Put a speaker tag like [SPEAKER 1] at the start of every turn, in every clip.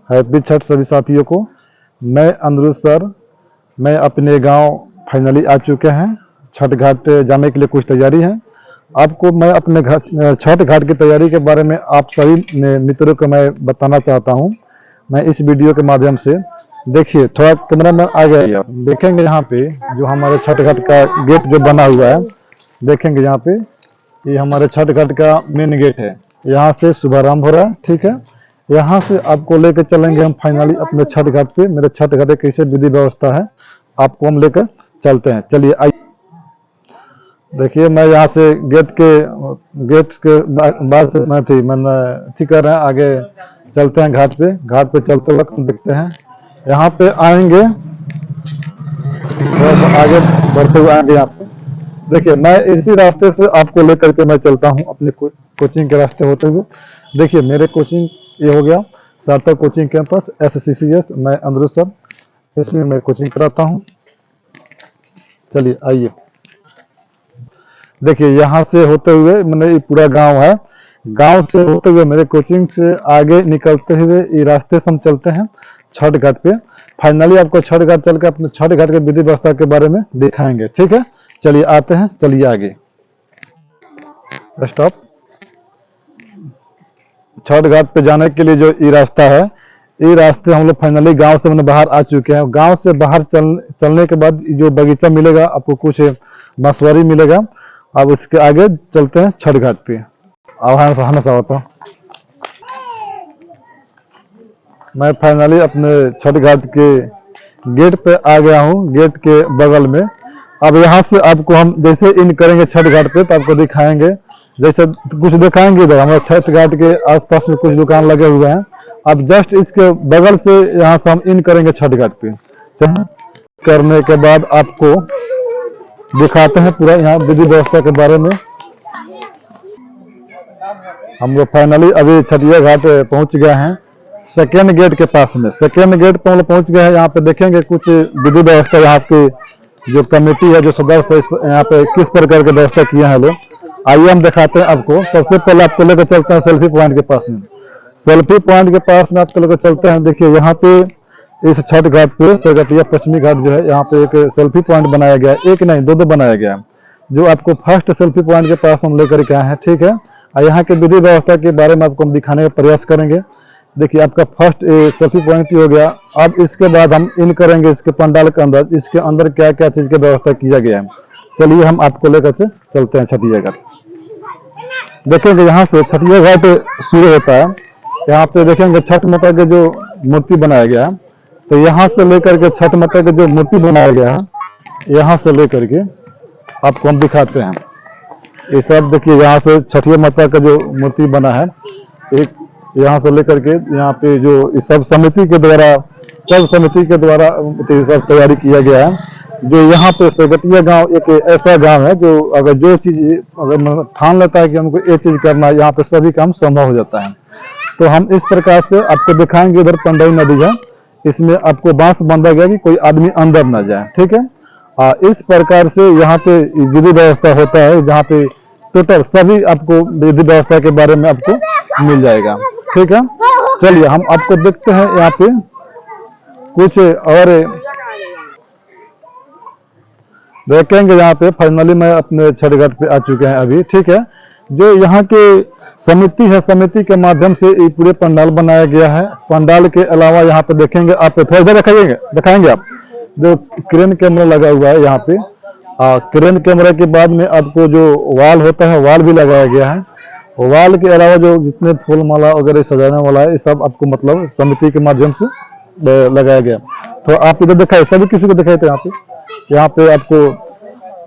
[SPEAKER 1] Happy Chhath सभी साथियों को। मैं अनिरुद्ध सर, मैं अपने गांव फाइनली आ चुके हैं। छठ घाट जाने के लिए कुछ तैयारी है। आपको मैं अपने छठ घाट की तैयारी के बारे में आप सभी मित्रों को मैं बताना चाहता हूं। मैं इस वीडियो के माध्यम से, देखिए थोड़ा कैमरा में आ गया, देखेंगे यहाँ पे जो हमारे छठ घाट का गेट जो बना हुआ है, देखेंगे यहाँ पे ये हमारे छठ घाट का मेन गेट है। यहाँ से शुभारंभ हो रहा है, ठीक है। यहाँ से आपको लेकर चलेंगे हम फाइनली अपने छठ घाट पे। मेरे छठ घाट कैसे विधि व्यवस्था है आपको हम लेकर चलते हैं। चलिए आइए। देखिए मैं यहाँ से गेट के बाद से मैंने ठीक कर रहे हैं। आगे चलते हैं घाट पे। घाट पे चलते वक्त देखते हैं यहाँ पे आएंगे, थोड़ा सा आगे बढ़ते हुए आएंगे। यहाँ पे देखिए मैं इसी रास्ते से आपको लेकर के मैं चलता हूँ अपने कोचिंग के रास्ते होते हुए। देखिए मेरे कोचिंग ये हो गया सार्थक कोचिंग कैंपस SCCS। मैं अनिरुद्ध सर, इसमें मैं कोचिंग कराता हूँ। चलिए आइए। देखिए यहाँ से होते हुए मैंने ये पूरा गांव है, गांव से होते हुए मेरे कोचिंग से आगे निकलते हुए ये रास्ते से हम चलते हैं छठ घाट पे। फाइनली आपको छठ घाट चल के अपने छठ घाट के विधि व्यवस्था के बारे में दिखाएंगे, ठीक है। चलिए आते हैं, चलिए आगे। स्टॉप। छठ घाट पे जाने के लिए जो ये रास्ता है, ये रास्ते हम लोग फाइनली गांव से बाहर आ चुके हैं। गांव से बाहर चलने के बाद जो बगीचा मिलेगा आपको, कुछ मशवरी मिलेगा। अब उसके आगे चलते हैं छठ घाट पे। आवाज होता मैं फाइनली अपने छठ घाट के गेट पे आ गया हूँ, गेट के बगल में। अब यहाँ से आपको हम जैसे इन करेंगे छठ घाट पे तो आपको दिखाएंगे, जैसे कुछ दिखाएंगे इधर हमारे छठ घाट के आसपास में कुछ दुकान लगे हुए हैं। अब जस्ट इसके बगल से यहाँ से हम इन करेंगे छठ घाट पे। करने के बाद आपको दिखाते हैं पूरा यहाँ विधि व्यवस्था के बारे में। हम लोग फाइनली अभी छठिया घाट पहुंच गए हैं, सेकेंड गेट के पास में। सेकेंड गेट पर हम लोग पहुंच गए हैं। यहाँ पे देखेंगे कुछ विधि व्यवस्था, यहाँ पे जो कमेटी है, जो सदस्य यहाँ पे किस प्रकार की व्यवस्था किया है लोग। आइए हम दिखाते हैं आपको। सबसे पहले आपको लेकर चलते हैं सेल्फी पॉइंट के पास में। सेल्फी पॉइंट के पास में आपको लेकर चलते हैं। देखिए यहाँ पे इस छठ घाट पे सरगतिया पश्चिमी घाट जो है, यहाँ पे एक सेल्फी पॉइंट बनाया गया है। एक नहीं, दो बनाया गया है। जो आपको फर्स्ट सेल्फी पॉइंट के पास हम लेकर के आए हैं, ठीक है। और यहाँ के विधि व्यवस्था के बारे में आपको हम दिखाने का प्रयास करेंगे। देखिए आपका फर्स्ट सेल्फी पॉइंट हो गया। अब इसके बाद हम इन करेंगे इसके पंडाल के अंदर, इसके अंदर क्या क्या चीज की व्यवस्था किया गया है। चलिए हम आपको लेकर के चलते हैं छठिया घाट। देखेंगे यहाँ से छठिया घाट शुरू होता है। यहाँ पे देखेंगे छठ माता के जो मूर्ति बनाया गया है। तो यहाँ से लेकर के छठ माता के जो मूर्ति बनाया गया है, यहाँ से लेकर के आपको हम दिखाते हैं। ये सब देखिए यहाँ से छठिया माता का जो मूर्ति बना है, एक यहाँ से लेकर के यहाँ पे जो सब समिति के द्वारा सब तैयारी किया गया है। जो यहाँ पे सरगतिया गांव एक ऐसा गांव है जो अगर जो चीज अगर ठान लेता है कि हमको ये चीज करना है, यहाँ पे सभी काम संभव हो जाता है। तो हम इस प्रकार से आपको दिखाएंगे। इधर पंडई नदी है, इसमें आपको बांस बांधा गया कि कोई आदमी अंदर न जाए, ठीक है। इस प्रकार से यहाँ पे विधि व्यवस्था होता है, जहाँ पे टोटल सभी आपको विधि व्यवस्था के बारे में आपको मिल जाएगा, ठीक है। चलिए हम आपको देखते हैं यहाँ पे कुछ और देखेंगे। यहाँ पे फाइनली मैं अपने छठ घाट पे आ चुके हैं अभी, ठीक है। जो यहाँ के समिति है, समिति के माध्यम से ये पूरे पंडाल बनाया गया है। पंडाल के अलावा यहाँ पे देखेंगे आप, थोड़ा इधर दिखाएंगे आप, जो क्रेन कैमरा लगा हुआ है यहाँ पे। क्रेन कैमरा के बाद में आपको जो वाल होता है, वाल भी लगाया गया है। वाल के अलावा जो जितने फूल माला वगैरह सजाने वाला है, ये सब आपको मतलब समिति के माध्यम से लगाया गया। तो आप इधर दिखाए, सभी किसी को दिखाए थे। यहाँ पे आपको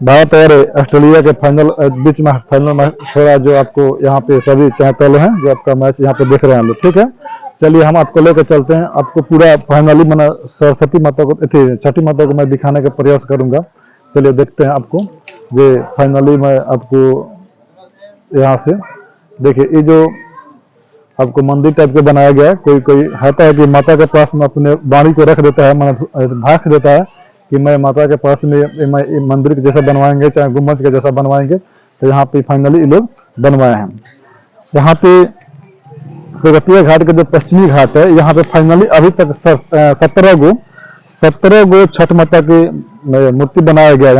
[SPEAKER 1] भारत और ऑस्ट्रेलिया के फाइनल बीच में फाइनल मैच थोड़ा जो आपको यहाँ पे सभी चाहते हैं जो आपका मैच यहाँ पे देख रहे हैं लोग, ठीक है। चलिए हम आपको लेकर चलते हैं। आपको पूरा फाइनली मैंने सरस्वती माता को, छठी माता को मैं दिखाने का प्रयास करूंगा। चलिए देखते हैं आपको। ये फाइनली मैं आपको यहाँ से देखिए, ये जो आपको मंदिर टाइप के बनाया गया है। कोई कोई होता है कि माता के पास में अपने वाणी को रख देता है, भाग देता है कि मैं माता के पास में मंदिर के जैसा बनवाएंगे, चाहे गुम्बद के जैसा बनवाएंगे। तो यहाँ पे फाइनली ये लोग बनवाए हैं। यहाँ पे सरगटिया घाट के जो पश्चिमी घाट है, यहाँ पे फाइनली अभी तक 17 गो छठ माता की मूर्ति बनाया गया।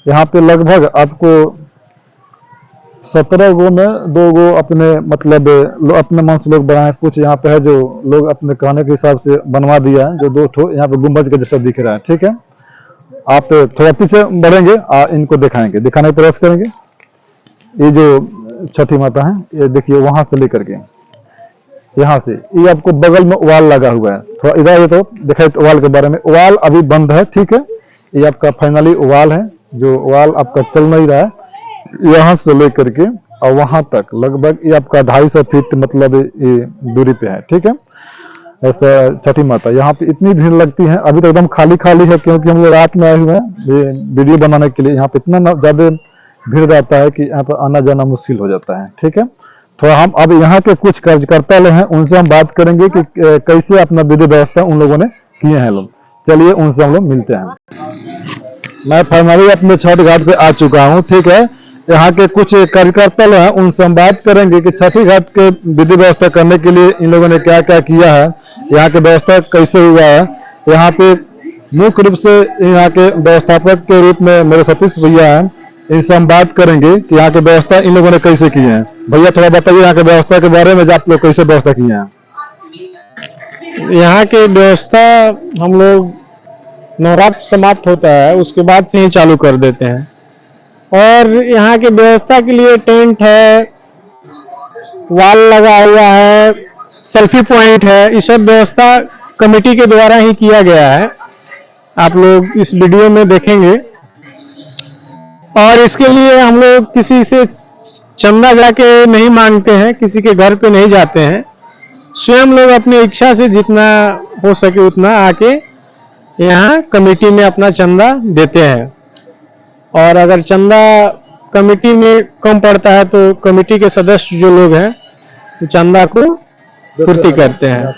[SPEAKER 1] यहाँ पे लगभग आपको 17 गो में 2 गो अपने मतलब अपने मन से लोग बनाए, कुछ यहाँ पे है जो लोग अपने कहने के हिसाब से बनवा दिया है, जो 2 ठो यहाँ पे गुम्बज के जैसा दिख रहा है। ठीक है, आप थोड़ा पीछे बढ़ेंगे, इनको दिखाएंगे, दिखाने का प्रयास करेंगे। ये जो छठी माता है, ये देखिए वहां से लेकर के यहाँ से, ये आपको बगल में उवाल लगा हुआ है। थोड़ा इधर ये तो दिखाई उवाल के बारे में, उवाल अभी बंद है। ठीक है, ये आपका फाइनली उवाल है, जो उवाल आपका चल नहीं रहा है, यहाँ से लेकर के और वहां तक लगभग ये आपका 250 फीट मतलब ये दूरी पे है। ठीक है, ऐसा छठी माता, यहाँ पे इतनी भीड़ लगती है। अभी तो एकदम खाली खाली है, क्योंकि हम लोग रात में आए हुए हैं ये वीडियो बनाने के लिए। यहाँ पे इतना ज्यादा भीड़ रहता है कि यहाँ पर आना जाना मुश्किल हो जाता है। ठीक है, तो हम अब यहाँ के कुछ कार्यकर्ता लोग हैं, उनसे हम बात करेंगे कि कैसे अपना विधि व्यवस्था उन लोगों ने किए हैं लोग। चलिए उनसे हम लोग मिलते हैं। मैं फाइनली अपने छठ घाट पे आ चुका हूँ। ठीक है, यहाँ के कुछ कार्यकर्ता लोग हैं, उनसे हम बात करेंगे कि छठी घाट के विधि व्यवस्था करने के लिए इन लोगों ने क्या क्या किया है, यहाँ की व्यवस्था कैसे हुआ है। यहाँ पे मुख्य रूप से यहाँ के व्यवस्थापक के रूप में मेरे सतीश भैया हैं, इनसे हम बात करेंगे कि यहाँ की व्यवस्था इन लोगों ने कैसे की है। भैया थोड़ा बताइए यहाँ की व्यवस्था के बारे में, जो आप लोग कैसे व्यवस्था किए हैं।
[SPEAKER 2] यहाँ की व्यवस्था हम लोग नवरात्र समाप्त होता है उसके बाद से ही चालू कर देते हैं, और यहाँ की व्यवस्था के लिए टेंट है, वॉल लगा हुआ है, सेल्फी पॉइंट है, ये सब व्यवस्था कमेटी के द्वारा ही किया गया है। आप लोग इस वीडियो में देखेंगे। और इसके लिए हम लोग किसी से चंदा जाके नहीं मांगते हैं, किसी के घर पे नहीं जाते हैं, स्वयं लोग अपनी इच्छा से जितना हो सके उतना आके यहाँ कमेटी में अपना चंदा देते हैं। और अगर चंदा कमेटी में कम पड़ता है तो कमेटी के सदस्य जो लोग हैं तो चंदा को पूर्ति करते हैं।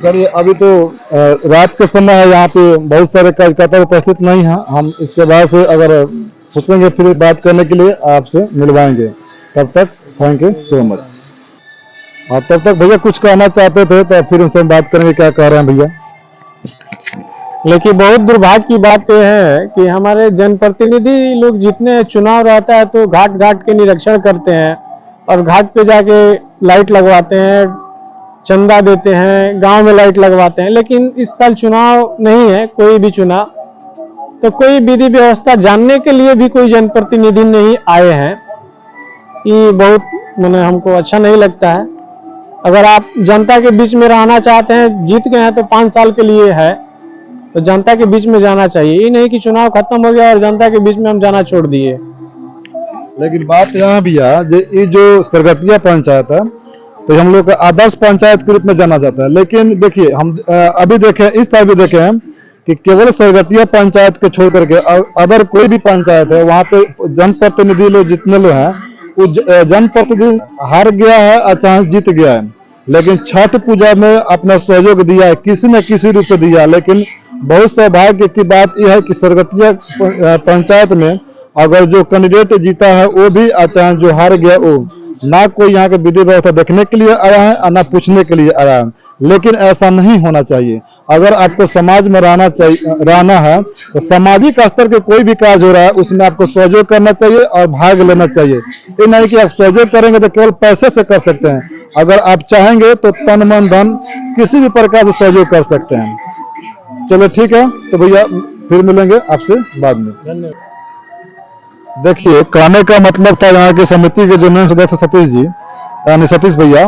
[SPEAKER 1] चलिए, अभी तो रात के समय है, यहाँ पे बहुत सारे कार्यकर्ता उपस्थित नहीं हैं। हम इसके बाद से अगर सोचेंगे फिर बात करने के लिए आपसे मिलवाएंगे। तब तक थैंक यू सो मच। और तब तक भैया कुछ कहना चाहते थे तो फिर उनसे बात करेंगे, क्या कह रहे हैं भैया।
[SPEAKER 2] लेकिन बहुत दुर्भाग्य की बात यह है कि हमारे जनप्रतिनिधि लोग जितने चुनाव रहता है तो घाट घाट के निरीक्षण करते हैं और घाट पे जाके लाइट लगवाते हैं, चंदा देते हैं, गांव में लाइट लगवाते हैं। लेकिन इस साल चुनाव नहीं है, कोई भी चुनाव, तो कोई विधि व्यवस्था जानने के लिए भी कोई जनप्रतिनिधि नहीं आए हैं। ये बहुत मैंने हमको अच्छा नहीं लगता है। अगर आप जनता के बीच में रहना चाहते हैं, जीत गए हैं तो 5 साल के लिए है, तो जनता के बीच में जाना चाहिए। ये नहीं कि चुनाव खत्म हो गया और जनता के बीच में हम जाना छोड़ दिए।
[SPEAKER 1] लेकिन बात यहाँ भैया, ये जो सरगटिया पंचायत है तो हम लोग का आदर्श पंचायत के रूप में जाना जाता है। लेकिन देखिए, हम अभी देखें, इस साल भी देखे हैं कि केवल सरगटिया पंचायत के छोड़ करके अदर कोई भी पंचायत है, वहाँ पे जनप्रतिनिधि लोग जितने लोग हैं, वो जनप्रतिनिधि हार गया है और चाहे जीत गया है, लेकिन छठ पूजा में अपना सहयोग दिया है, किसी न किसी रूप से दिया। लेकिन बहुत सौभाग्य की बात यह है कि सरगटिया पंचायत में अगर जो कैंडिडेट जीता है वो भी, चाहे जो हार गया वो, ना कोई यहाँ के विधि व्यवस्था देखने के लिए आया है और ना पूछने के लिए आया है। लेकिन ऐसा नहीं होना चाहिए। अगर आपको समाज में रहना है तो सामाजिक स्तर के कोई भी कार्य हो रहा है उसमें आपको सहयोग करना चाहिए और भाग लेना चाहिए। ये नहीं कि आप सहयोग करेंगे तो केवल पैसे से कर सकते हैं, अगर आप चाहेंगे तो तन मन धन किसी भी प्रकार से सहयोग कर सकते हैं। चलो ठीक है, तो भैया फिर मिलेंगे आपसे बाद में। धन्यवाद। देखिए, कहने का मतलब था यहाँ के समिति के जो मेन सदस्य सतीश जी, यानी सतीश भैया,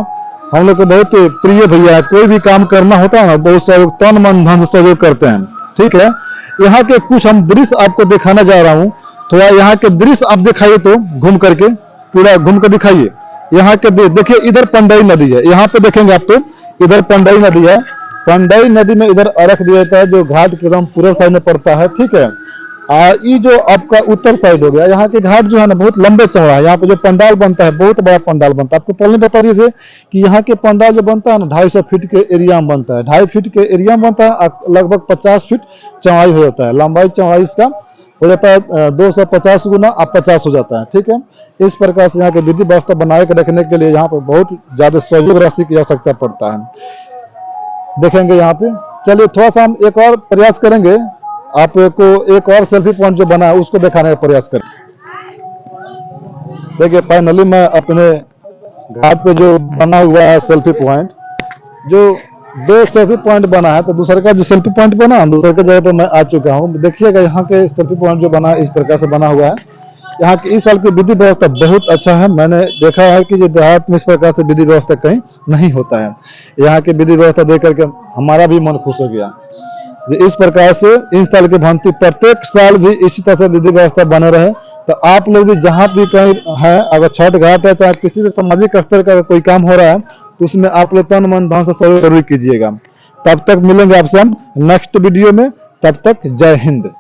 [SPEAKER 1] हम लोग को बहुत प्रिय भैया है। कोई भी काम करना होता है ना, बहुत सहयोग, तन मन धन से सहयोग करते हैं। ठीक है, यहाँ के कुछ हम दृश्य आपको दिखाने जा रहा हूँ। थोड़ा यहाँ के दृश्य आप दिखाइए, तो घूम करके पूरा घूम कर दिखाइए। यहाँ के देखिए, इधर पंडई नदी है, यहाँ पे देखेंगे आप तो इधर पंडई नदी है। पंडई नदी में इधर अर्घ दिया जाता है, जो घाट के एकदम पूर्व साइड में पड़ता है। ठीक है, ये जो आपका उत्तर साइड हो गया, यहाँ के घाट जो है ना बहुत लंबे चौड़ा है। यहाँ पे जो पंडाल बनता है बहुत बड़ा पंडाल बनता है। आपको पहले बता दिए थे कि यहाँ के पंडाल जो बनता है ना 250 फीट के एरिया में बनता है, 2.5 फीट के एरिया में बनता है, लगभग 50 फीट चौड़ाई हो जाता है। लंबाई चौड़ाई इसका हो जाता है 250 गुना अब 50 हो जाता है। ठीक है, इस प्रकार से यहाँ की विधि व्यवस्था बनाए के रखने के लिए यहाँ पर बहुत ज्यादा सहयोग राशि की आवश्यकता पड़ता है। देखेंगे यहाँ पे, चलिए थोड़ा सा हम एक और प्रयास करेंगे, आपको एक और सेल्फी पॉइंट जो बना है उसको दिखाने का प्रयास करें। देखिए फाइनली मैं अपने घाट पे जो बना हुआ है सेल्फी पॉइंट, जो 2 सेल्फी पॉइंट बना है, तो दूसरे का जो सेल्फी पॉइंट बना दूसरे के जगह पर मैं आ चुका हूँ। देखिएगा यहाँ के सेल्फी पॉइंट जो बना है इस प्रकार से बना हुआ है। यहाँ की इस साल की विधि व्यवस्था बहुत अच्छा है। मैंने देखा है कि जो देहात में इस प्रकार से विधि व्यवस्था कहीं नहीं होता है। यहाँ की विधि व्यवस्था देख करके हमारा भी मन खुश हो गया। इस प्रकार से इन साल की भांति प्रत्येक साल भी इसी तरह से विधि व्यवस्था बने रहे। तो आप लोग भी जहाँ भी कहीं है, अगर छठ घाट है, चाहे किसी भी सामाजिक स्तर का कोई काम हो रहा है, तो उसमें आप लोग तन मन धन से सहयोग जरूर कीजिएगा। तब तक मिलेंगे आपसे हम नेक्स्ट वीडियो में। तब तक जय हिंद।